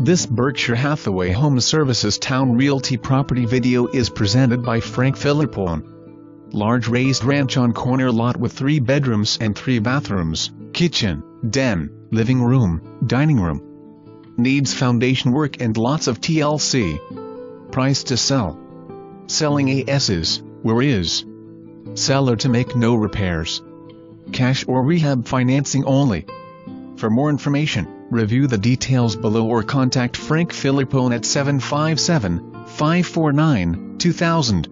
This Berkshire Hathaway Home Services Towne Realty property video is presented by Filippone. Large raised ranch on corner lot with 3 bedrooms and 3 bathrooms, kitchen, den, living room, dining room. Needs foundation work and lots of TLC. Price to sell. Selling ASs, where is? Seller to make no repairs. Cash or rehab financing only. For more information, review the details below or contact Filippone at 757-549-2000.